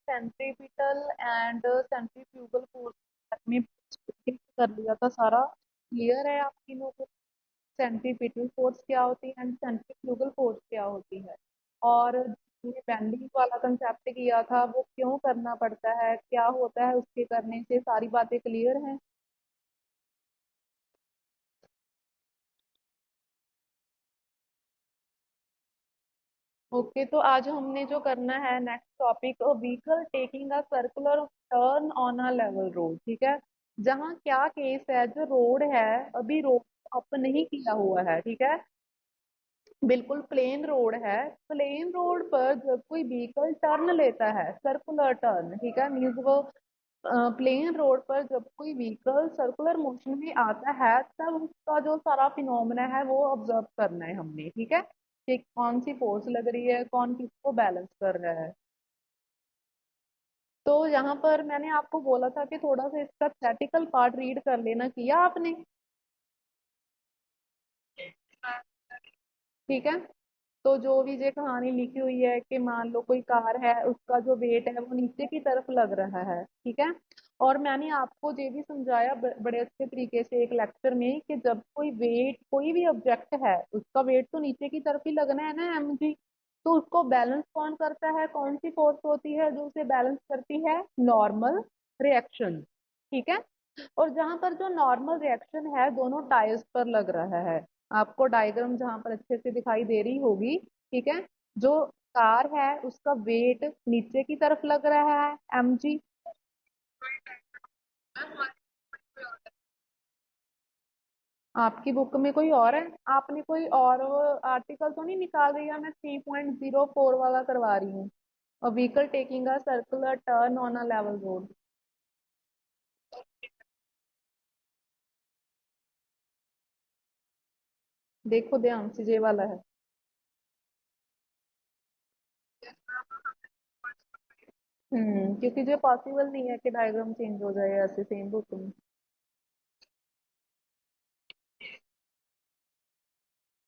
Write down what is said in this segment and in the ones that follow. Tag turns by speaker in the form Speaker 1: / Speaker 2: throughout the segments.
Speaker 1: Centripetal and centrifugal force में कर लिया था सारा। क्लियर है आप तीनों को? सेंट्रीपिटल फोर्स क्या होती है एंड सेंट्रीफ्यूगल फोर्स क्या होती है, और ये बेंडिंग वाला कंसेप्ट किया था वो क्यों करना पड़ता है, क्या होता है उसके करने से, सारी बातें क्लियर हैं? ओके, तो आज हमने जो करना है next topic, vehicle taking a circular turn on a level road. ठीक है, जहाँ क्या केस है, जो रोड है अभी रोड अप नहीं किया हुआ है, ठीक है, बिल्कुल प्लेन रोड है। प्लेन रोड पर जब कोई व्हीकल टर्न लेता है, सर्कुलर टर्न, ठीक है, मीन्स वो प्लेन रोड पर जब कोई व्हीकल सर्कुलर मोशन में आता है तब उसका जो सारा फिनोमेना है वो ऑब्जर्व करना है हमने, ठीक है, कि कौन सी फोर्स लग रही है, कौन किसको बैलेंस कर रहा है। तो यहाँ पर मैंने आपको बोला था कि थोड़ा सा इसका थ्योरेटिकल पार्ट रीड कर लेना, किया आपने? ठीक है, तो जो भी ये कहानी लिखी हुई है कि मान लो कोई कार है, उसका जो वेट है वो नीचे की तरफ लग रहा है, ठीक है, और मैंने आपको ये भी समझाया बड़े अच्छे तरीके से एक लेक्चर में कि जब कोई वेट, कोई भी ऑब्जेक्ट है, उसका वेट तो नीचे की तरफ ही लगना है ना, mg। तो उसको बैलेंस कौन करता है, कौन सी फोर्स होती है जो उसे बैलेंस करती है? नॉर्मल रिएक्शन, ठीक है। और जहां पर जो नॉर्मल रिएक्शन है दोनों टायर्स पर लग रहा है, आपको डायग्राम जहां पर अच्छे से दिखाई दे रही होगी, ठीक है, जो कार है उसका वेट नीचे की तरफ लग रहा है, mg। आपकी बुक में कोई और है? आपने कोई और आर्टिकल तो नहीं निकाल रही है? मैं 3.04 वाला करवा रही हूँ, और vehicle taking a circular turn on a level road. देखो ध्यान से, ये वाला है। क्योंकि जो पॉसिबल नहीं है कि डायग्राम चेंज हो जाए ऐसे सेम बुक में।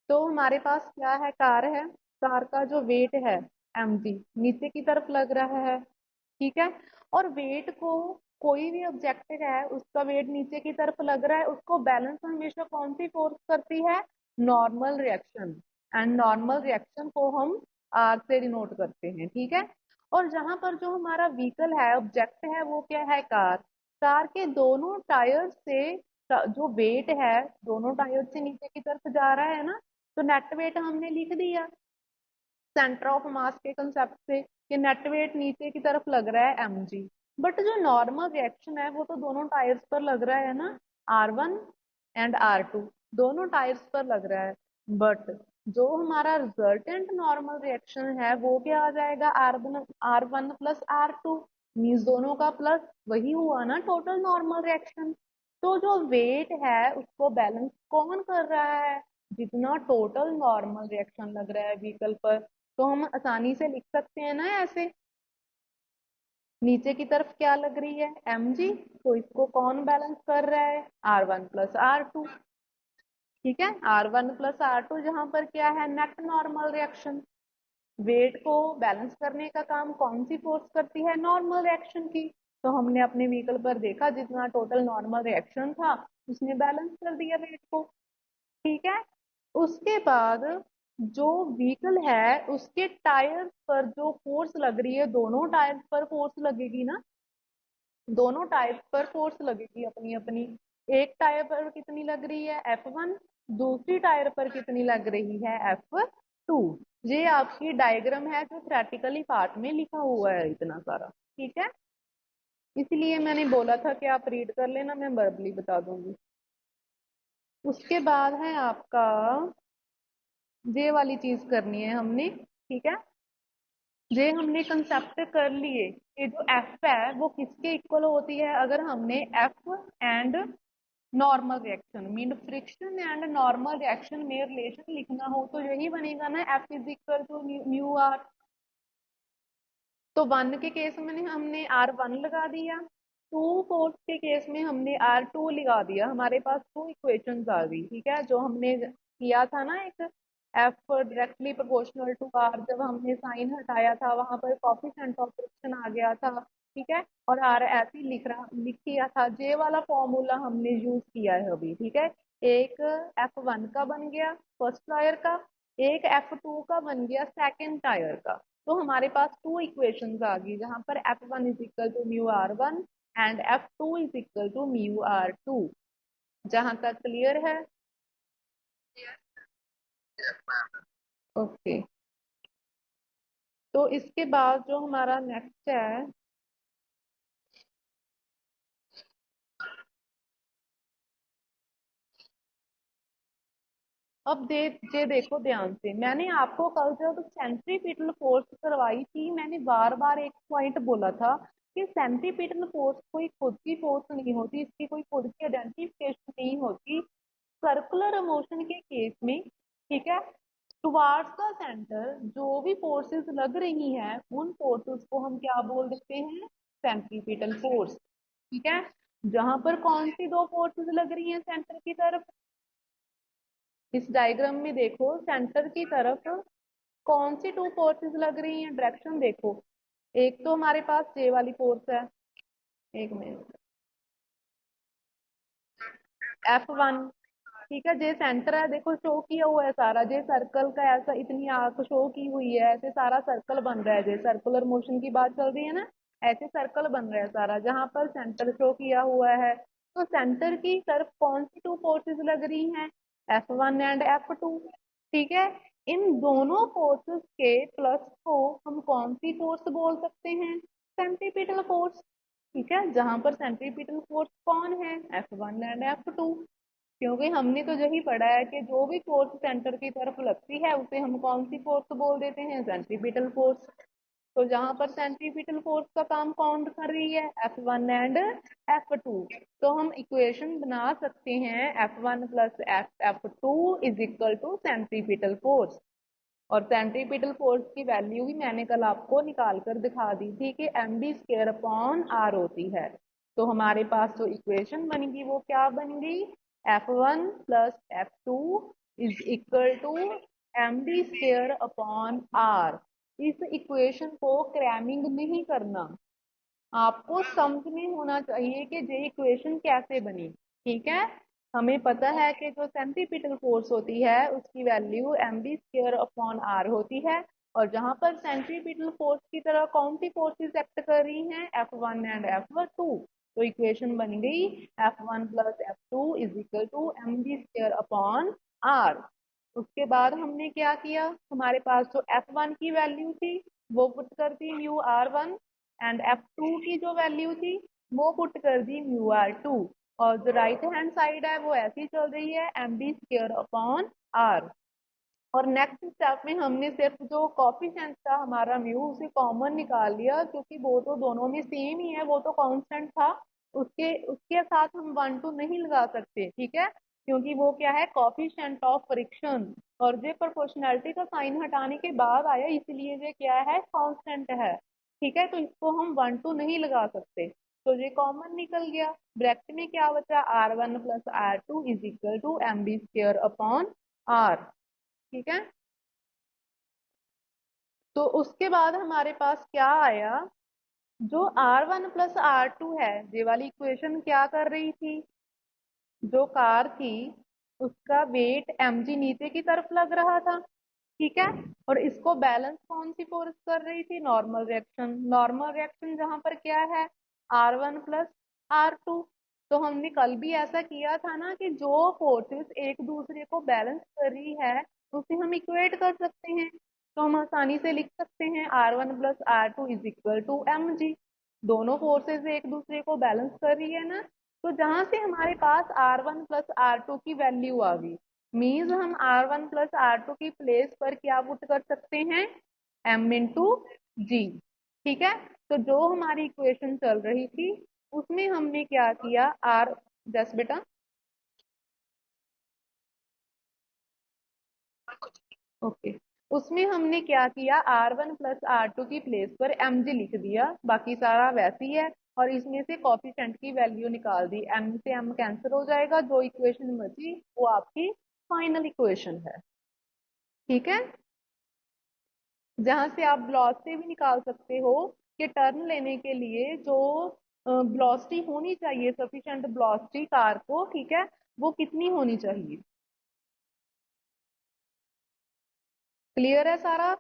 Speaker 1: तो हमारे पास क्या है, कार है, कार का जो वेट है mg नीचे की तरफ लग रहा है, ठीक है, और वेट को, कोई भी ऑब्जेक्ट है उसका वेट नीचे की तरफ लग रहा है, उसको बैलेंस हमेशा कौन सी फोर्स करती है? Normal reaction. And normal reaction को हम आर से डिनोट करते हैं, ठीक है। और जहां पर जो हमारा व्हीकल है, ऑब्जेक्ट है, वो क्या है? कार। कार के दोनों टायर से जो वेट है दोनों टायर से नीचे की तरफ जा रहा है ना, तो नेट वेट हमने लिख दिया सेंटर ऑफ मास के कंसेप्ट से कि नेट वेट नीचे की तरफ लग रहा है mg। बट जो नॉर्मल रिएक्शन है वो तो दोनों टायर्स पर लग रहा है ना, R1 एंड R2, दोनों टायर्स पर लग रहा है। बट जो हमारा रिजल्टेंट नॉर्मल रिएक्शन है वो क्या आ जाएगा? R1 प्लस R2, मीन्स दोनों का प्लस, वही हुआ ना टोटल नॉर्मल रिएक्शन। तो जो वेट है उसको बैलेंस कौन कर रहा है? जितना टोटल नॉर्मल रिएक्शन लग रहा है व्हीकल पर। तो हम आसानी से लिख सकते हैं ना ऐसे, नीचे की तरफ क्या लग रही है? mg, तो इसको कौन बैलेंस कर रहा है? R1 प्लस R2, ठीक है, R1 प्लस R2 जहां पर क्या है? Net normal reaction. वेट को बैलेंस करने का काम कौन सी फोर्स करती है? नॉर्मल रिएक्शन की। तो हमने अपने व्हीकल पर देखा जितना टोटल नॉर्मल रिएक्शन था उसने बैलेंस कर दिया वेट को, ठीक है। उसके बाद जो व्हीकल है उसके टायर पर जो फोर्स लग रही है, दोनों टायर पर फोर्स लगेगी ना, दोनों टायर पर फोर्स लगेगी अपनी अपनी। एक टायर पर कितनी लग रही है? F1, दूसरी टायर पर कितनी लग रही है? F2। ये आपकी डायग्राम है जो प्रैक्टिकली पार्ट में लिखा हुआ है इतना सारा, ठीक है। इसलिए मैंने बोला था कि आप रीड कर लेना, मैं वर्बली बता दूंगी। उसके बाद है आपका ये वाली चीज करनी है हमने, ठीक है। ये हमने कंसेप्ट कर लिए कि जो एफ है वो किसके इक्वल होती है, अगर हमने F and normal reaction mean friction and normal reaction में रिलेशन लिखना हो तो यही बनेगा ना, F is equal to mu R. तो वन के केस में हमने R1 लगा दिया, टू फोर्स के केस में हमने R2 लगा दिया, हमारे पास दो इक्वेशंस आ गई, ठीक है, जो हमने किया था ना एक F directly proportional to R, जब हमने साइन हटाया था वहां पर कॉफिशेंट ऑफ फ्रिक्शन आ गया था, ठीक है। और आर ऐसे ही लिख किया था, जे वाला फॉर्मूला हमने यूज किया है अभी, ठीक है। एक F1 का बन गया फर्स्ट टायर का, एक F2 का बन गया सेकेंड टायर का। तो हमारे पास टू इक्वेशंस आ गई, जहां पर F1 is equal to mu R one and F2 is equal to mu R two. जहां तक क्लियर है? ओके। तो इसके बाद जो हमारा नेक्स्ट है, अब ये देखो ध्यान से, मैंने आपको कल जब सेंट्रीपिटल फोर्स करवाई थी, मैंने बार बार एक पॉइंट बोला था कि सेंट्रीपिटल फोर्स कोई खुद की फोर्स नहीं होती, इसकी कोई खुद की आइडेंटिफिकेशन नहीं होती। सर्कुलर मोशन के केस में, ठीक है, टुवार्ड्स द सेंटर जो भी फोर्सेस लग रही हैं उन फोर्सेस को हम क्या बोल देते हैं? सेंट्रीपिटल फोर्स, ठीक है। जहां पर कौन सी दो फोर्सेस लग रही हैं सेंटर की तरफ? इस डायग्राम में देखो, सेंटर की तरफ कौन सी टू फोर्सेस लग रही हैं, डायरेक्शन देखो। एक तो हमारे पास जे वाली फोर्स है, एक मिनट, F1, ठीक है। जे सेंटर है, देखो शो किया हुआ है सारा, जे सर्कल का ऐसा इतनी आर्क शो की हुई है, ऐसे सारा सर्कल बन रहा है, जे सर्कुलर मोशन की बात चल रही है ना, ऐसे सर्कल बन रहा है सारा, जहां पर सेंटर शो किया हुआ है। तो सेंटर की तरफ कौन सी टू फोर्सेस लग रही हैं? F1 एंड F2, ठीक है। इन दोनों फोर्सेस के प्लस को हम कौन सी फोर्स बोल सकते हैं? सेंट्रीपिटल फोर्स, ठीक है। जहां पर सेंट्रीपिटल फोर्स कौन है? F1 and F2। क्योंकि हमने तो यही पढ़ा है कि जो भी फोर्स सेंटर की तरफ लगती है उसे हम कौन सी फोर्स बोल देते हैं? Centripetal force. तो जहां पर सेंट्रीपिटल फोर्स का काम कौन कर रही है? F1 and F2। तो हम इक्वेशन बना सकते हैं F1 plus F2 is equal to centripetal force. और सेंट्रीपिटल फोर्स की वैल्यू भी मैंने कल आपको निकाल कर दिखा दी थी कि mv स्क्वायर अपॉन आर होती है। तो हमारे पास जो इक्वेशन बनेगी वो क्या बन गई? F1 plus F2 is equal to mv square upon R. इस इक्वेशन को क्रैमिंग नहीं करना, आपको समझ में होना चाहिए कि ये इक्वेशन कैसे बनी, ठीक है। हमें पता है कि जो सेंट्रीपिटल फोर्स होती है उसकी value mv square upon R होती है। और जहां पर सेंट्रीपिटल फोर्स की तरह कौन सी फोर्सेस एक्ट कर रही हैं? F1 and F2। तो इक्वेशन बन गई F1 plus F2 is equal to mv square upon R. उसके बाद हमने क्या किया, हमारे पास जो F1 की वैल्यू थी वो पुट कर दी mu R one, and F2 की जो वैल्यू थी वो पुट कर दी म्यू आर टू। और जो राइट हैंड साइड है वो ऐसी चल रही है mv स्क्वायर अपॉन आर। और नेक्स्ट स्टेप में हमने सिर्फ जो कॉफिशेंट था हमारा म्यू उसे कॉमन निकाल लिया, क्योंकि वो तो दोनों में सेम ही है, वो तो कांस्टेंट था। उसके उसके साथ हम 1 2 नहीं लगा सकते, ठीक है, क्योंकि वो क्या है? Coefficient of friction. और ये प्रोपोर्शनैलिटी का साइन हटाने के बाद आया, इसलिए ये क्या है? कांस्टेंट है, ठीक है। तो इसको हम 1 2 नहीं लगा सकते, तो ये कॉमन निकल गया। ब्रैकेट में क्या बचा? R1 plus R2 is equal to mv square upon R, ठीक है। तो उसके बाद हमारे पास क्या आया? जो R1 प्लस R2 है, ये वाली इक्वेशन क्या कर रही थी? जो कार थी उसका वेट mg नीचे की तरफ लग रहा था, ठीक है। और इसको बैलेंस कौन सी फोर्स कर रही थी? Normal reaction. नॉर्मल रिएक्शन जहां पर क्या है? R1 plus R2। तो हमने कल भी ऐसा किया था ना कि जो फोर्सेस एक दूसरे को बैलेंस कर रही है उसे हम इक्वेट कर सकते हैं। तो हम आसानी से लिख सकते हैं R1 plus R2 is equal to mg। दोनों फोर्सेस एक दूसरे को बैलेंस कर रही है ना। तो जहां से हमारे पास R1 प्लस R2 की वैल्यू आ गई, मीन्स हम R1 प्लस R2 की प्लेस पर क्या पुट कर सकते हैं? m इंटू जी, ठीक है। तो जो हमारी इक्वेशन चल रही थी उसमें हमने क्या किया? आर, जस बेटा, ओके, उसमें हमने क्या किया? R1 प्लस R2 की प्लेस पर mg लिख दिया, बाकी सारा वैसे ही है। और इसमें से कॉफिशेंट की वैल्यू निकाल दी, m से m कैंसिल हो जाएगा, जो इक्वेशन बची वो आपकी फाइनल इक्वेशन है, ठीक है, जहां से आप वेलोसिटी भी निकाल सकते हो कि टर्न लेने के लिए जो वेलोसिटी होनी चाहिए, सफिशिएंट वेलोसिटी कार को, ठीक है, वो कितनी होनी चाहिए। क्लियर है सारा।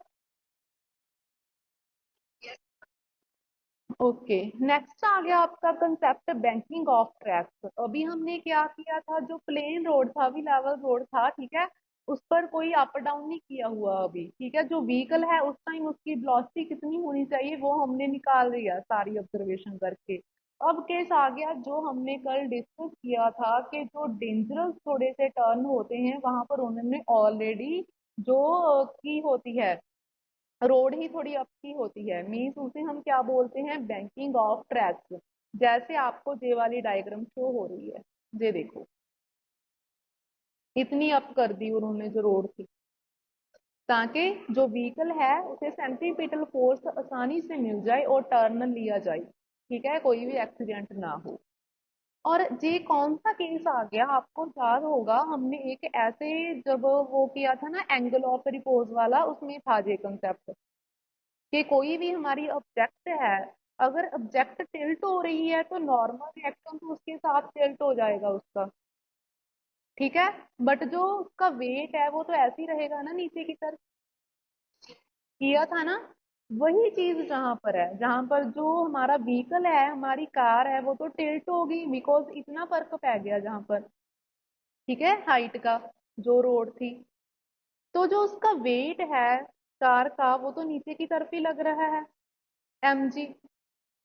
Speaker 1: ओके, नेक्स्ट आ गया आपका कंसेप्ट बैंकिंग ऑफ ट्रैक्स। अभी हमने क्या किया था, जो प्लेन रोड था, अभी लेवल रोड था, ठीक है, उस पर कोई अप डाउन नहीं किया हुआ अभी, ठीक है, जो व्हीकल है उस टाइम उसकी वेलोसिटी कितनी होनी चाहिए वो हमने निकाल लिया सारी ऑब्जर्वेशन करके। अब केस आ गया जो हमने कल डिस्कस किया था कि जो डेंजरस थोड़े से टर्न होते हैं वहां पर उन्होंने ऑलरेडी जो की होती है, रोड ही थोड़ी अपकी होती है, मीन्स उसे हम क्या बोलते हैं, बैंकिंग ऑफ ट्रैक्स। जैसे आपको ये वाली डायग्राम शो हो रही है, ये देखो, इतनी अप कर दी उन्होंने जो रोड थी, ताकि जो व्हीकल है उसे सेंट्रीपिटल फोर्स आसानी से मिल जाए और टर्न लिया जाए, ठीक है, कोई भी एक्सीडेंट ना हो। और ये कौन सा केस आ गया, आपको याद होगा हमने एक ऐसे जब वो किया था ना एंगल ऑफ रिपोज वाला, उसमें था ये कंसेप्ट कि कोई भी हमारी ऑब्जेक्ट है, अगर ऑब्जेक्ट टिल्ट हो रही है तो नॉर्मल रिएक्शन तो उसके साथ टिल्ट हो जाएगा उसका, ठीक है, बट जो उसका वेट है वो तो ऐसे ही रहेगा ना नीचे की तरफ, किया था ना। वही चीज जहां पर है, जहां पर जो हमारा व्हीकल है, हमारी कार है, वो तो टिल्ट होगी बिकॉज इतना फर्क पै गया जहां पर, ठीक है, हाइट का, जो रोड थी, तो जो उसका वेट है कार का वो तो नीचे की तरफ ही लग रहा है, mg,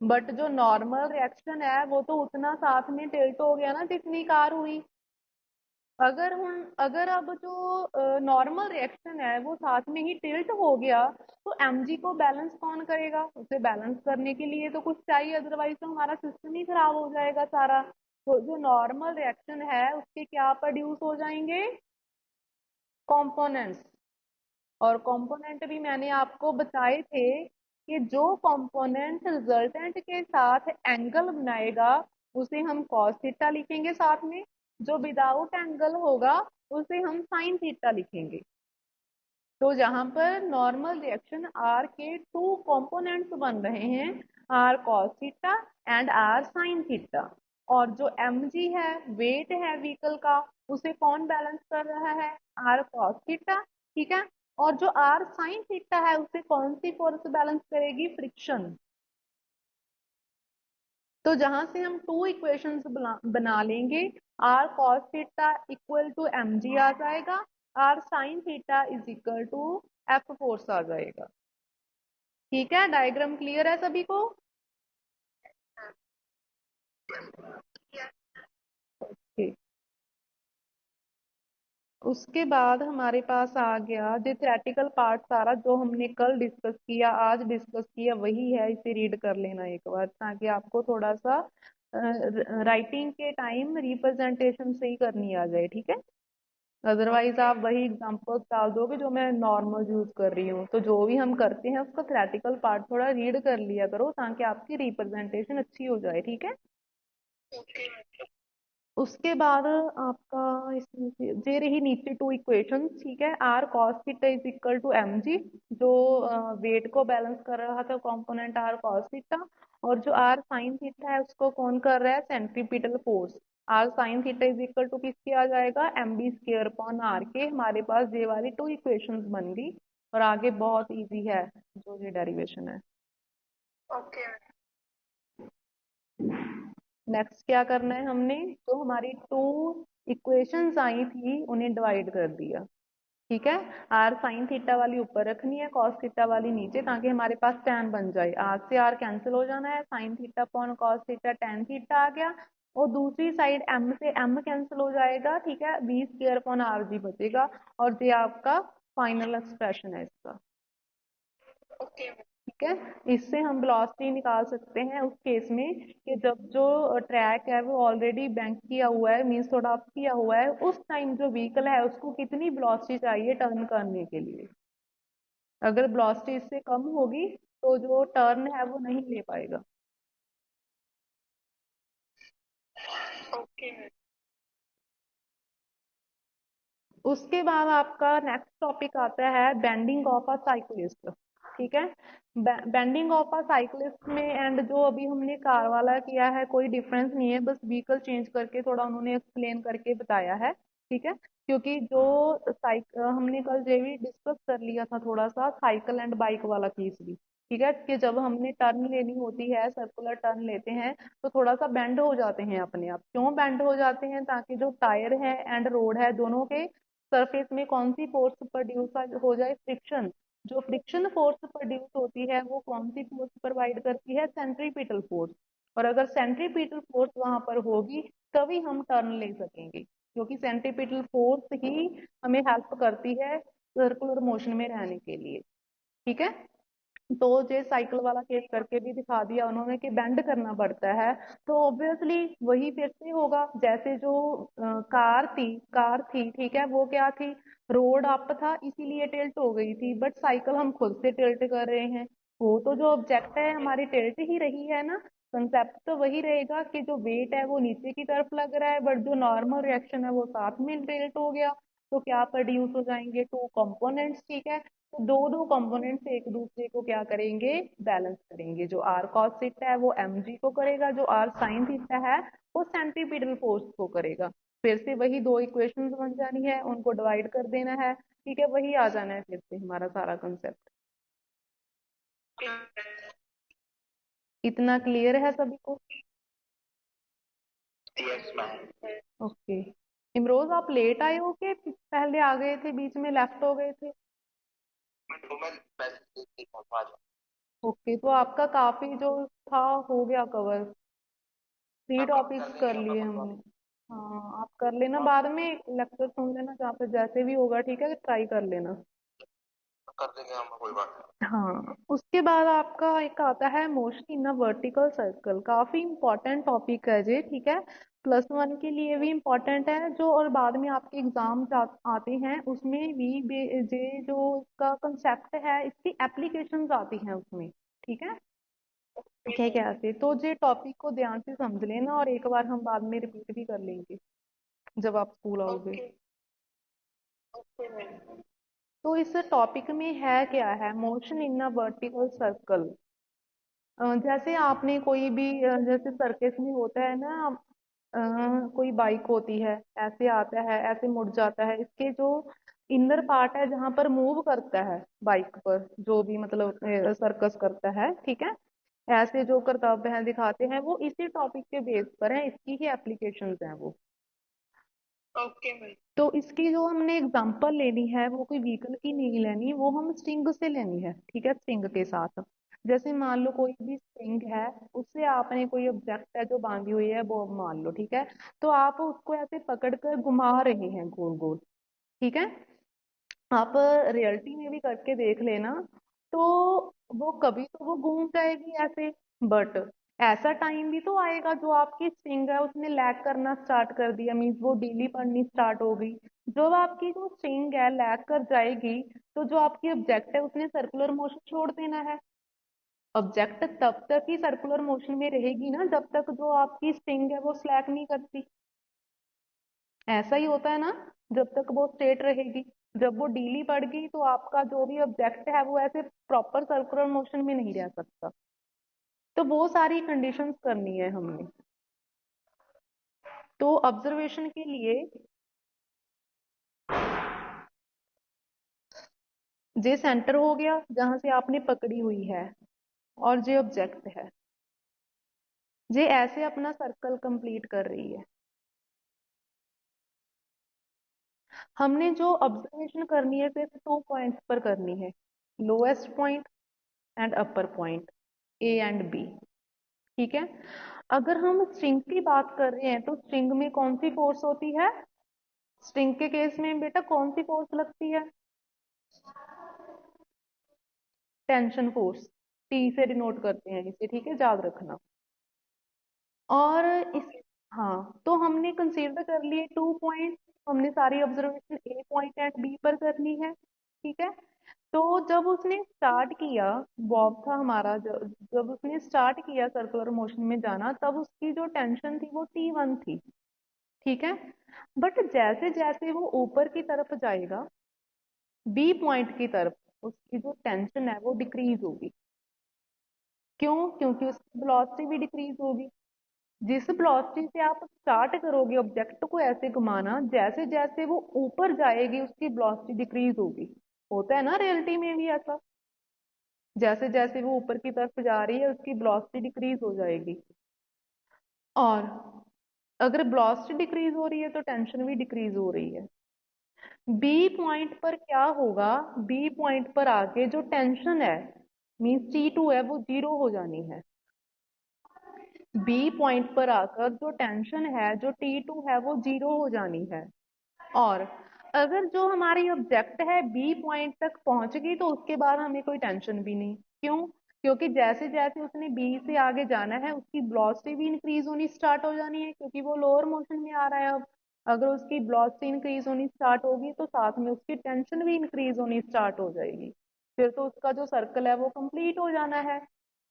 Speaker 1: बट जो नॉर्मल रिएक्शन है वो तो उतना साथ में टिल्ट हो गया ना जितनी कार हुई। अगर अब जो नॉर्मल रिएक्शन है वो साथ में ही टिल्ट हो गया, तो mg को बैलेंस कौन करेगा, उसे बैलेंस करने के लिए तो कुछ चाहिए, अदरवाइज तो हमारा सिस्टम ही खराब हो जाएगा सारा। तो जो नॉर्मल रिएक्शन है उसके क्या प्रोड्यूस हो जाएंगे, कॉम्पोनेंट्स। और कंपोनेंट भी मैंने आपको बताए थे कि जो कंपोनेंट रिजल्टेंट के साथ एंगल बनाएगा उसे हम कॉस थीटा लिखेंगे साथ में, जो विदाउट एंगल होगा उसे हम साइन थीटा लिखेंगे। तो जहां पर नॉर्मल रिएक्शन आर के टू कंपोनेंट्स बन रहे हैं, R cos theta and R sine theta, और जो mg है, वेट है व्हीकल का, उसे कौन बैलेंस कर रहा है, आर कॉस थीटा, ठीक है, और जो आर साइन थीटा है उसे कौन सी फोर्स बैलेंस करेगी, फ्रिक्शन। तो जहां से हम टू इक्वेशंस बना लेंगे, R cos theta equal to mg आ जाएगा, R sine theta is equal to F force आ जाएगा। ठीक है, डायग्राम क्लियर है सभी को। ठीक, उसके बाद हमारे पास आ गया जो थ्योरेटिकल पार्ट सारा, जो हमने कल डिस्कस किया आज डिस्कस किया वही है, इसे रीड कर लेना एक बार ताकि आपको थोड़ा सा राइटिंग के टाइम रिप्रेजेंटेशन सही करनी आ जाए, ठीक है, अदरवाइज आप वही एग्जांपल्स डाल दोगे जो मैं नॉर्मल यूज कर रही हूँ। तो जो भी हम करते हैं उसका थ्योरेटिकल पार्ट थोड़ा रीड कर लिया करो ताकि आपकी रिप्रेजेंटेशन अच्छी हो जाए, ठीक है। उसके बाद आपका इसमें जे रही नीचे टू इक्वेशंस, ठीक है, R cos theta is equal to M G, जो वेट को बैलेंस कर रहा था कंपोनेंट आर कॉस थीटा, और जो आर साइन थीटा है उसको कौन कर रहा है, centripetal force. R sine theta is equal to किसके आ जाएगा, M B square upon R के। हमारे पास ये वाली टू इक्वेशंस बन गई, और आगे बहुत इजी है जो ये डेरिवेशन है। नेक्स्ट क्या करना है हमने, तो हमारी टू इक्वेशंस आई थी उन्हें डिवाइड कर दिया, ठीक है, आर साइन थीटा वाली ऊपर रखनी है, कॉस थीटा वाली नीचे, ताकि हमारे पास टैन बन जाए, आर से आर कैंसिल हो जाना है, sine theta upon cos theta tan theta आ गया, और दूसरी साइड एम से एम कैंसिल हो जाएगा, ठीक है, B square upon R G बचेगा, और ये आपका फाइनल एक्सप्रेशन है इसका, ठीक है। इससे हम वेलोसिटी निकाल सकते हैं उस केस में कि जब जो ट्रैक है वो ऑलरेडी बैंक किया हुआ है, मीन्स थोड़ा अप किया हुआ है, उस टाइम जो व्हीकल है उसको कितनी वेलोसिटी चाहिए टर्न करने के लिए। अगर वेलोसिटी इससे कम होगी तो जो टर्न है वो नहीं ले पाएगा। उसके बाद आपका नेक्स्ट टॉपिक आता है बेंडिंग ऑफ अ साइक्लिस्ट। ठीक है। बेंडिंग ऑफ अ साइक्लिस्ट में एंड जो अभी हमने कार वाला किया है कोई डिफरेंस नहीं है, बस व्हीकल चेंज करके थोड़ा उन्होंने एक्सप्लेन करके बताया है। ठीक है। क्योंकि जो हमने कल ये भी डिस्कस कर लिया था थोड़ा सा साइकिल एंड बाइक वाला केस भी। ठीक है कि जब हमने टर्न लेनी होती है, सर्कुलर टर्न लेते हैं, तो थोड़ा सा बेंड हो जाते हैं अपने आप। क्यों बेंड हो जाते हैं? ताकि जो टायर है एंड रोड है दोनों के सरफेस में कौन सी फोर्स प्रोड्यूस हो जाए? फ्रिक्शन। जो फ्रिक्शन फोर्स प्रोड्यूस होती है वो कौन सी फोर्स प्रोवाइड करती है? Centripetal force. और अगर सेंट्रीपिटल फोर्स वहां पर होगी तभी हम टर्न ले सकेंगे, क्योंकि सेंट्रीपिटल फोर्स ही हमें हेल्प करती है सर्कुलर मोशन में रहने के लिए। ठीक है। तो ये साइकिल वाला केस करके भी दिखा दिया उन्होंने कि बेंड करना पड़ता है। तो ऑब्वियसली वही फिर से होगा जैसे जो कार थी ठीक है, वो क्या थी? रोड अप था इसीलिए टिल्ट हो गई थी, बट साइकिल हम खुद से टिल्ट कर रहे हैं। वो तो जो ऑब्जेक्ट है हमारी टिल्ट ही रही है ना। कंसेप्ट तो वही रहेगा कि जो वेट है वो नीचे की तरफ लग रहा है, बट जो नॉर्मल रिएक्शन है वो साथ में टिल्ट हो गया। तो क्या प्रोड्यूस हो जाएंगे? Two components. ठीक है। तो दो दो कंपोनेंट्स एक दूसरे को क्या करेंगे? बैलेंस करेंगे। जो आर कॉस थीटा है वो एम जी को करेगा, जो आर साइन थीटा है वो सेंट्रीपिटल फोर्स को करेगा। फिर से वही दो इक्वेशंस बन जानी है, उनको डिवाइड कर देना है। ठीक है, वही आ जाना है फिर से हमारा सारा कंसेप्ट। इतना क्लियर है सभी को?
Speaker 2: Yes ma'am.
Speaker 1: ओके। इमरोज आप लेट आए हो कि पहले आ गए थे, बीच में लेफ्ट हो गए थे?
Speaker 2: मैं मैसेज देख रहा था।
Speaker 1: ओके, तो आपका काफी जो था हो गया कवर। थ्री
Speaker 2: हाँ मैम, कर
Speaker 1: टॉपिक्स
Speaker 2: लेंगे
Speaker 1: कर
Speaker 2: अपना
Speaker 1: लिए
Speaker 2: पकवा।
Speaker 1: हमने। हाँ, आप कर लेना, बाद में लेक्चर सुन लेना जहाँ पे जैसे भी होगा। ठीक है, ट्राई कर लेना।
Speaker 2: कर देंगे हम, कोई बात नहीं।
Speaker 1: हाँ, उसके बाद आपका एक आता है motion in a vertical circle. काफी इंपॉर्टेंट टॉपिक है ये। ठीक है। +1 के लिए भी इम्पोर्टेंट है जो, और बाद में आपके एग्जाम आते हैं उसमें भी ये जो इसका कंसेप्ट है इसकी एप्लीकेशंस आती हैं उसमें। ठीक है। क्या कहते तो ये टॉपिक को ध्यान से समझ लेना, और एक बार हम बाद में रिपीट भी कर लेंगे जब आप स्कूल आओगे।
Speaker 2: ओके। Okay ma'am.
Speaker 1: तो इस टॉपिक में है क्या है? Motion in a vertical circle. जैसे आपने कोई भी जैसे सर्कस में होता है ना, अ, कोई बाइक होती है, ऐसे आता है ऐसे मुड़ जाता है, इसके जो इनर पार्ट है जहां पर मूव करता है बाइक पर जो भी मतलब सर्कस करता है। ठीक है। ऐसे जो करतब हैं दिखाते हैं वो इसी टॉपिक के बेस पर है, इसकी ही एप्लीकेशंस हैं वो।
Speaker 2: Okay ma'am.
Speaker 1: तो इसकी जो हमने एग्जांपल लेनी है वो कोई व्हीकल की नहीं लेनी, वो हम स्ट्रिंग से लेनी है। ठीक है, स्ट्रिंग के साथ। जैसे मान लो कोई भी स्ट्रिंग है, उससे आपने कोई ऑब्जेक्ट है जो बांधी हुई है वो मान लो। ठीक है। तो आप उसको ऐसे पकड़ कर घुमा रहे हैं गोल गोल। ठीक है। आप रियलिटी में भी करके देख लेना। तो वो कभी तो वो घूम जाएगी ऐसे, बट ऐसा टाइम भी तो आएगा जो आपकी स्ट्रिंग है उसने लैग करना स्टार्ट कर दिया, मीन्स वो ढीली पड़नी स्टार्ट हो गई। जब आपकी जो स्ट्रिंग है लैग कर जाएगी, तो जो आपकी ऑब्जेक्ट है उसने सर्कुलर मोशन छोड़ देना है। ऑब्जेक्ट तब तक ही सर्कुलर मोशन में रहेगी ना जब तक जो आपकी स्ट्रिंग है वो स्लैक नहीं करती। ऐसा ही होता है ना, जब तक वो स्ट्रेट रहेगी। जब वो डीली पड़ गई तो आपका जो भी ऑब्जेक्ट है वो ऐसे प्रॉपर सर्कुलर मोशन में नहीं रह सकता। तो वो सारी कंडीशंस करनी है हमने। तो ऑब्जर्वेशन के लिए जे सेंटर हो गया जहां से आपने पकड़ी हुई है, और जे ऑब्जेक्ट है, जे ऐसे अपना सर्कल कंप्लीट कर रही है। हमने जो ऑब्जर्वेशन करनी है सिर्फ 2 पॉइंट्स पर करनी है, lowest point and upper point, A and B. ठीक है। अगर हम स्ट्रिंग की बात कर रहे हैं तो स्ट्रिंग में कौन सी फोर्स होती है? स्ट्रिंग के केस में बेटा कौन सी फोर्स लगती है? Tension force. टी से डिनोट करते हैं इसे। ठीक है, याद रखना। और इस, हाँ, तो हमने कंसीडर कर लिए 2 पॉइंट। हमने सारी observation A point and B पर करनी है। ठीक है। तो जब उसने स्टार्ट किया, बॉब था हमारा, जब उसने स्टार्ट किया सर्कुलर मोशन में जाना, तब उसकी जो टेंशन थी वो T1 थी। ठीक है। बट जैसे जैसे वो ऊपर की तरफ जाएगा, बी पॉइंट की तरफ, उसकी जो टेंशन है वो डिक्रीज होगी। क्यों? क्योंकि उसकी वेलोसिटी भी डिक्रीज होगी। जिस वेलोसिटी से आप स्टार्ट करोगे ऑब्जेक्ट को ऐसे घुमाना, जैसे जैसे वो ऊपर जाएगी उसकी वेलोसिटी डिक्रीज होगी। होता है ना रियलिटी में भी ऐसा, जैसे जैसे वो ऊपर की तरफ जा रही है उसकी वेलोसिटी डिक्रीज हो जाएगी। और अगर वेलोसिटी डिक्रीज हो रही है तो टेंशन भी डिक्रीज हो रही है। बी पॉइंट पर क्या होगा? बी पॉइंट पर आके जो टेंशन है, मीन्स T2 है, वो जीरो हो जानी है। बी पॉइंट पर आकर जो टेंशन है, जो T2 है, वो जीरो हो जानी है। और अगर जो हमारी ऑब्जेक्ट है बी पॉइंट तक पहुंच गई तो उसके बाद हमें कोई टेंशन भी नहीं। क्यों? क्योंकि जैसे जैसे उसने बी से आगे जाना है उसकी वेलोसिटी भी इंक्रीज होनी स्टार्ट हो जानी है, क्योंकि वो लोअर मोशन में आ रहा है अब। अगर उसकी वेलोसिटी इंक्रीज होनी स्टार्ट होगी तो साथ में उसकी टेंशन भी इंक्रीज होनी स्टार्ट हो जाएगी। फिर तो उसका जो सर्कल है वो कंप्लीट हो जाना है।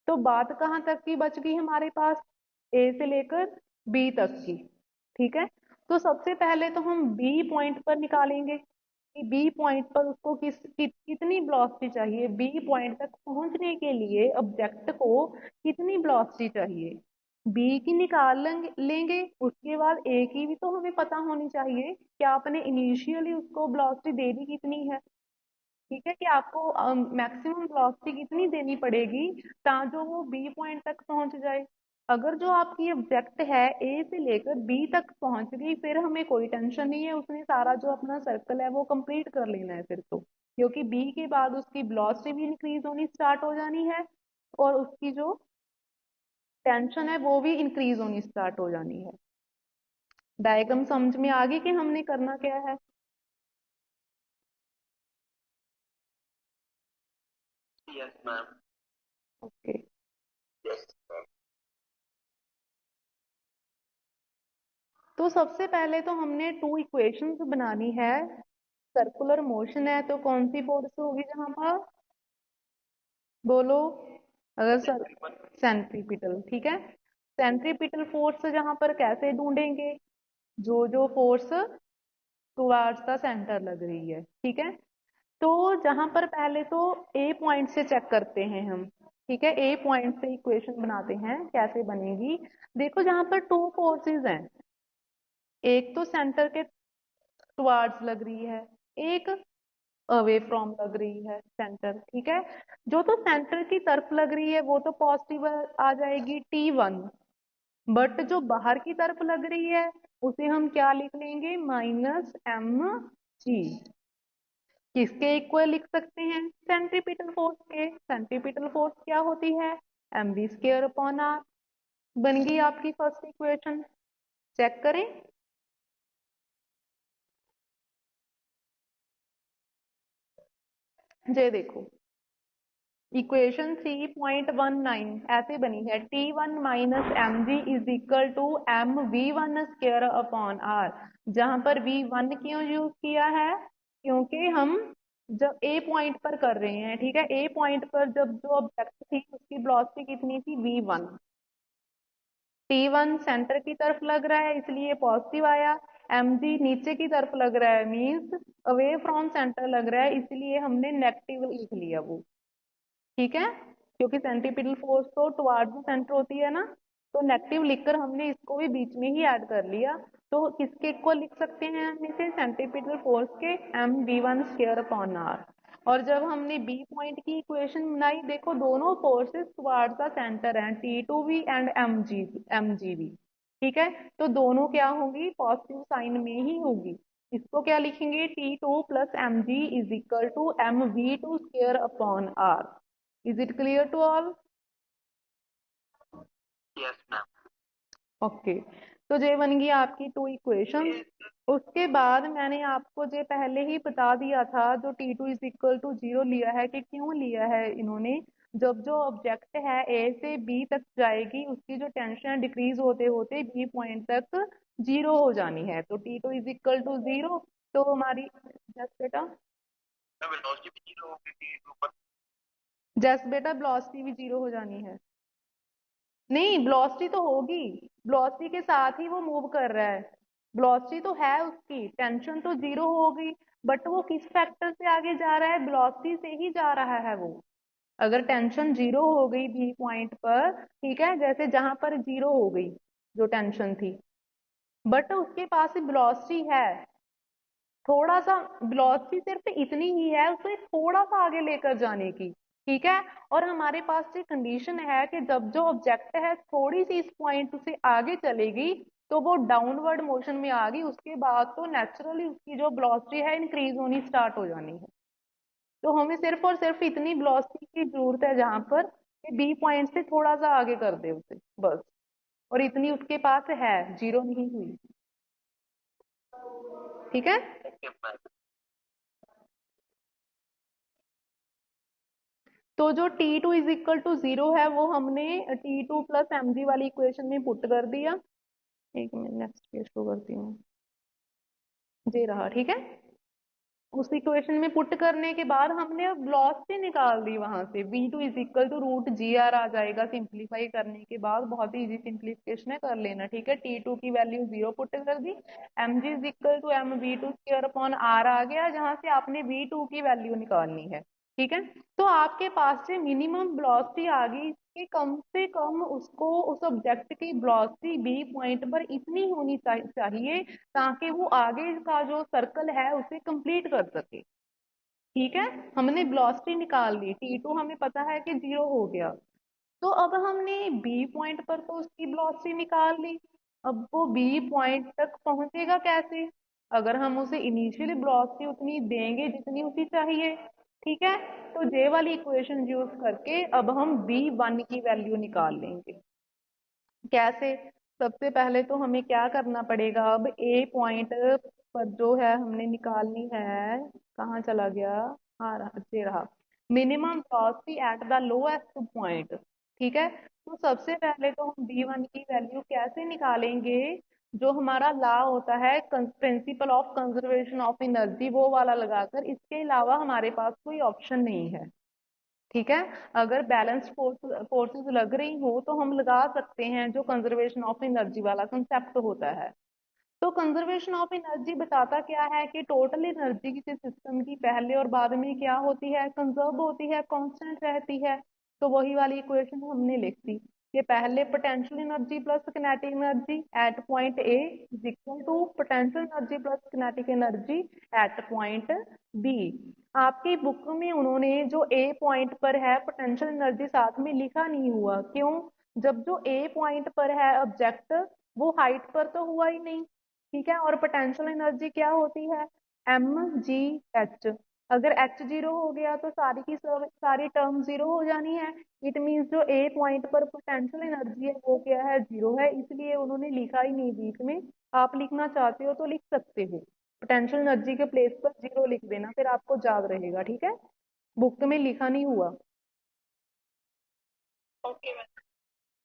Speaker 1: तो बात कहाँ तक की बच गई हमारे पास? ए से लेकर बी तक की। ठीक है। तो सबसे पहले तो हम बी पॉइंट पर निकालेंगे कि बी पॉइंट पर उसको कितनी वेलोसिटी चाहिए, बी पॉइंट तक पहुंचने के लिए ऑब्जेक्ट को कितनी वेलोसिटी चाहिए। बी की निकाल लेंगे, उसके बाद ए की भी तो हमें पता होनी चाहिए कि आपने इनिशियली उसको वेलोसिटी दे दी कितनी है। ठीक है, कि आपको मैक्सिमम वेलोसिटी कितनी देनी पड़ेगी जो वो बी पॉइंट तक पहुंच जाए। अगर जो आपकी ऑब्जेक्ट है ए से लेकर बी तक पहुंच गई फिर हमें कोई टेंशन नहीं है, उसने सारा जो अपना सर्कल है वो कंप्लीट कर लेना है फिर तो, क्योंकि बी के बाद उसकी वेलोसिटी भी इंक्रीज होनी स्टार्ट हो जानी है और उसकी जो टेंशन है वो भी इंक्रीज होनी स्टार्ट हो जानी है। डायग्राम समझ में आ गई कि हमने करना क्या है?
Speaker 2: Yes ma'am.
Speaker 1: Okay.
Speaker 2: Yes ma'am.
Speaker 1: तो सबसे पहले तो हमने टू इक्वेशंस बनानी है। सर्कुलर मोशन है तो कौन सी फोर्स होगी जहां पर? बोलो। अगर सर सेंट्रीपिटल, ठीक है। सेंट्रीपिटल फोर्स जहां पर कैसे ढूंढेंगे? जो फोर्स टुवार्ड्स द सेंटर लग रही है, ठीक है। तो जहां पर पहले तो ए पॉइंट से चेक करते हैं हम। ठीक है, ए पॉइंट से इक्वेशन बनाते हैं, कैसे बनेगी? देखो जहां पर टू फोर्सेस हैं, एक तो सेंटर के टुवार्ड्स लग रही है, एक अवे फ्रॉम लग रही है सेंटर। ठीक है, जो तो सेंटर की तरफ लग रही है वो तो पॉजिटिव आ जाएगी T1। बट जो बाहर की तरफ लग रही है उसे हम क्या लिख लेंगे? -mg। किसके इक्वल लिख सकते हैं? सेंट्रीपिटल फोर्स के। सेंट्रीपिटल फोर्स क्या होती है? mv² upon r। बन गई आपकी फर्स्ट इक्वेशन। चेक करें। ये देखो, इक्वेशन 3.19 ऐसे बनी है, T1 - mg = mv1² upon r। जहां पर v1 क्यों यूज किया है? क्योंकि हम जब ए पॉइंट पर कर रहे हैं, ठीक है, ए पॉइंट पर जब जो ऑब्जेक्ट थी उसकी वेलोसिटी कितनी थी? v1। T1 सेंटर की तरफ लग रहा है इसलिए पॉजिटिव आया। mg नीचे की तरफ लग रहा है, मीन्स अवे फ्रॉम सेंटर लग रहा है, इसलिए हमने नेगेटिव लिख लिया वो। ठीक है, क्योंकि सेंट्रीपिटल फोर्स तो टुवार्ड्स द सेंटर होती है ना, तो नेगेटिव लिखकर हमने इसको भी बीच में ही ऐड कर लिया। तो किसके इक्वल लिख सकते हैं हम इसे? सेंट्रीपिटल फोर्स के mv1² अपॉन r। और जब हमने बी पॉइंट की इक्वेशन बनाई, देखो दोनों फोर्सेस टुवार्ड्स द सेंटर हैं, T2 भी एंड mg भी। ठीक है, तो दोनों क्या होंगी? पॉजिटिव साइन में ही होगी। इसको क्या लिखेंगे? T2 + mg = mv2² upon r। Is it clear to all?
Speaker 2: Yes ma'am.
Speaker 1: Okay. तो ये बन गई आपकी टू इक्वेशन। उसके बाद मैंने आपको ये पहले ही बता दिया था, जो T2 = 0 लिया है, कि क्यों लिया है इन्होंने? जब जो ऑब्जेक्ट है ए से बी तक जाएगी उसकी जो टेंशन डिक्रीज होते होते बी पॉइंट तक जीरो हो जानी है, तो T2 = 0। तो हमारी जस बेटा,
Speaker 2: वेलोसिटी भी जीरो होगी T2 पर।
Speaker 1: जस बेटा वेलोसिटी भी जीरो हो जानी है। नहीं, वेलोसिटी तो होगी, वेलोसिटी के साथ ही वो मूव कर रहा है। वेलोसिटी तो है उसकी, टेंशन तो जीरो हो गई, बट वो किस फैक्टर से आगे जा रहा है, वेलोसिटी से ही जा रहा है वो। अगर टेंशन जीरो हो गई बी पॉइंट पर, ठीक है, जैसे जहां पर जीरो हो गई जो टेंशन थी, बट उसके पास वेलोसिटी है, थोड़ा सा वेलोसिटी सिर्फ इतनी ही है उसे थोड़ा सा आगे लेकर जाने की, ठीक है। और हमारे पास ये कंडीशन है कि जब जो ऑब्जेक्ट है थोड़ी सी इस पॉइंट से आगे चलेगी तो वो डाउनवर्ड मोशन में आ गई, उसके बाद तो नेचुरली उसकी जो वेलोसिटी है इंक्रीज होनी स्टार्ट हो जानी है। तो हमें सिर्फ और सिर्फ इतनी वेलोसिटी की जरूरत है जहां पर कि बी पॉइंट से थोड़ा सा आगे कर दे उसे, बस। और इतनी उसके पास है, जीरो नहीं हुई, ठीक है।
Speaker 2: Okay ma'am.
Speaker 1: तो जो T two is equal to zero है वो हमने T two plus M G वाली इक्वेशन में पुट कर दिया। एक मिनट, नेक्स्ट पेज को करती हूँ, ये रहा, ठीक है। उस इक्वेशन में पुट करने के बाद हमने अब वेलोसिटी निकाल दी वहां से, v two is equal to root G R आ जाएगा सिंप्लीफाई करने के बाद, बहुत ही इजी सिंप्लीफिकेशन है, कर लेना, ठीक है। टी टू की वैल्यू जीरो पुट कर दी, M G is equal to M V two square upon R आ गया, जहां से आपने वी टू की वैल्यू निकालनी है, ठीक है। तो आपके पास से मिनिमम वेलोसिटी आ गई कि कम से कम उसको उस ऑब्जेक्ट की वेलोसिटी बी पॉइंट पर इतनी होनी चाहिए ताकि वो आगे का जो सर्कल है उसे कंप्लीट कर सके, ठीक है। हमने वेलोसिटी निकाल ली, टी टू हमें पता है कि जीरो हो गया। तो अब हमने बी पॉइंट पर तो उसकी वेलोसिटी निकाल ली, अब वो बी पॉइंट तक पहुंचेगा कैसे, अगर हम उसे इनिशियली वेलोसिटी उतनी देंगे जितनी उसे चाहिए, ठीक है। तो जे वाली इक्वेशन यूज करके अब हम बी वन की वैल्यू निकाल लेंगे। कैसे? सबसे पहले तो हमें क्या करना पड़ेगा, अब ए पॉइंट पर जो है हमने निकालनी है, कहाँ चला गया, हाँ रहा, ये रहा, minimum velocity at the lowest point, ठीक है। तो सबसे पहले तो हम बी वन की वैल्यू कैसे निकालेंगे, जो हमारा लॉ होता है principle of conservation of energy वो वाला लगाकर, इसके अलावा हमारे पास कोई ऑप्शन नहीं है, ठीक है। अगर बैलेंस्ड फोर्सेस लग रही हो तो हम लगा सकते हैं जो कंजर्वेशन ऑफ एनर्जी वाला कंसेप्ट होता है। तो कंजर्वेशन ऑफ एनर्जी बताता क्या है कि टोटल एनर्जी किसी सिस्टम की पहले और बाद में क्या होती है, कंजर्व होती है, कांस्टेंट रहती है। तो वही वाली इक्वेशन हमने लिख दी कि पहले potential energy plus kinetic energy at point A is equal to potential energy plus kinetic energy at point B. आपकी बुक में उन्होंने जो ए पॉइंट पर है पोटेंशियल एनर्जी साथ में लिखा नहीं हुआ, क्यों? जब जो ए पॉइंट पर है ऑब्जेक्ट वो हाइट पर तो हुआ ही नहीं, ठीक है। और पोटेंशियल एनर्जी क्या होती है, एम जी एच। अगर एच जीरो हो गया तो सारी की सारी टर्म जीरो हो जानी है। इट मीन्स जो ए पॉइंट पर पोटेंशियल एनर्जी है वो क्या है, जीरो है, इसलिए उन्होंने लिखा ही नहीं बीच में। आप लिखना चाहते हो तो लिख सकते हो, पोटेंशियल एनर्जी के प्लेस पर जीरो लिख देना, फिर आपको याद रहेगा, ठीक है। बुक में लिखा नहीं हुआ।
Speaker 2: Okay ma'am.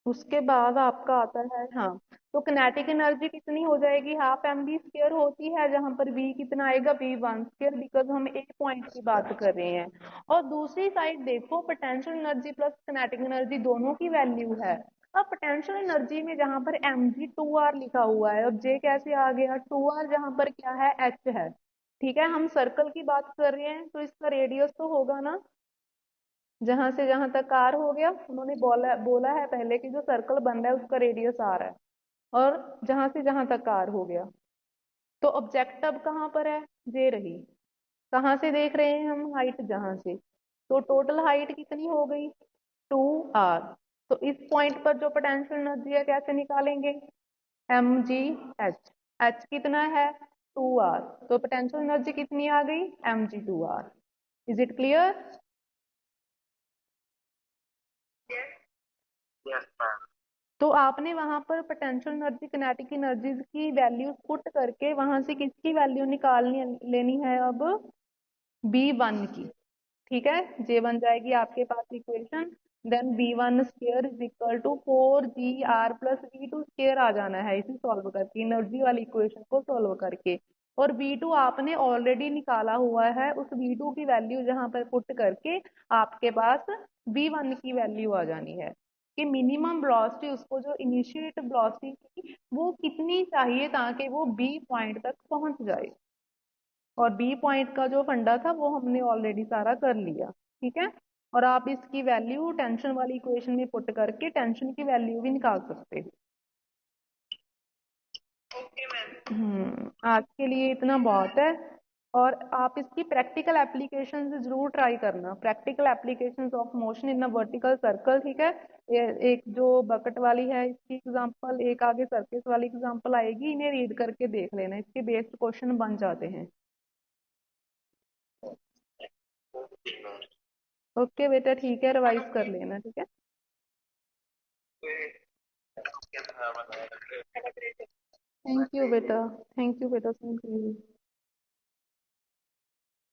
Speaker 1: उसके बाद आपका आता है, हाँ, तो किनेटिक एनर्जी कितनी हो जाएगी, हाफ एम बी स्क्वायर होती है, जहां पर बी कितना आएगा, बी वन स्क्वायर, बिकॉज हम एक पॉइंट की बात कर रहे हैं। और दूसरी साइड देखो, potential energy plus kinetic energy दोनों की वैल्यू है। अब पोटेंशियल एनर्जी में जहां पर एम जी टू आर लिखा हुआ है, अब जे कैसे आ गया, टू आर जहां पर क्या है, एच है, ठीक है। हम सर्कल की बात कर रहे हैं तो इसका रेडियस तो होगा ना, जहां से जहां तक आर हो गया, उन्होंने बोला बोला है पहले कि जो सर्कल बन रहा है उसका रेडियस आर है, और जहां से जहां तक आर हो गया। तो ऑब्जेक्ट अब कहाँ पर है, ये रही, कहाँ से देख रहे हैं हम, हाइट जहां से, तो टोटल हाइट कितनी हो गई, टू आर। तो इस पॉइंट पर जो पोटेंशियल एनर्जी है कैसे निकालेंगे, एम जी एच, एच कितना है, टू आर, तो पोटेंशियल एनर्जी कितनी आ गई, M G two R. Is it clear?
Speaker 2: Yes ma'am.
Speaker 1: तो आपने वहां पर पोटेंशियल एनर्जी किनेटिक एनर्जीज की वैल्यू पुट करके वहां से किसकी वैल्यू निकालनी लेनी है अब, बी वन की, ठीक है। जे बन जाएगी आपके पास equation, then B one square is equal to four G R plus V two square आ जाना है इसे सॉल्व करके, एनर्जी वाली इक्वेशन को सॉल्व करके। और बी टू आपने ऑलरेडी निकाला हुआ है, उस बी टू की वैल्यू जहां पर पुट करके आपके पास बी वन की वैल्यू आ जानी है। कि मिनिमम वेलोसिटी, उसको जो इनिशिएट वेलोसिटी थी वो कितनी चाहिए ताकि वो बी पॉइंट तक पहुंच जाए। और बी पॉइंट का जो फंडा था वो हमने ऑलरेडी सारा कर लिया। ठीक है। और आप इसकी वैल्यू टेंशन वाली इक्वेशन में पुट करके टेंशन की वैल्यू भी निकाल सकते हो।
Speaker 2: Okay ma'am.
Speaker 1: आज के लिए इतना बहुत है। और आप इसकी प्रैक्टिकल एप्लीकेशन से जरूर ट्राई करना, practical applications of motion in a vertical circle. ठीक है। एक जो बकेट वाली है इसकी एग्जांपल, एक आगे सर्किस वाली एग्जांपल आएगी, इन्हें रीड करके देख लेना, इसके बेस्ड क्वेश्चन बन जाते हैं।
Speaker 2: Okay ma'am.
Speaker 1: ओके बेटा, ठीक है, रिवाइज कर लेना। ठीक है। थैंक यू बेटा, थैंक यू बेटा, सेम टू यू।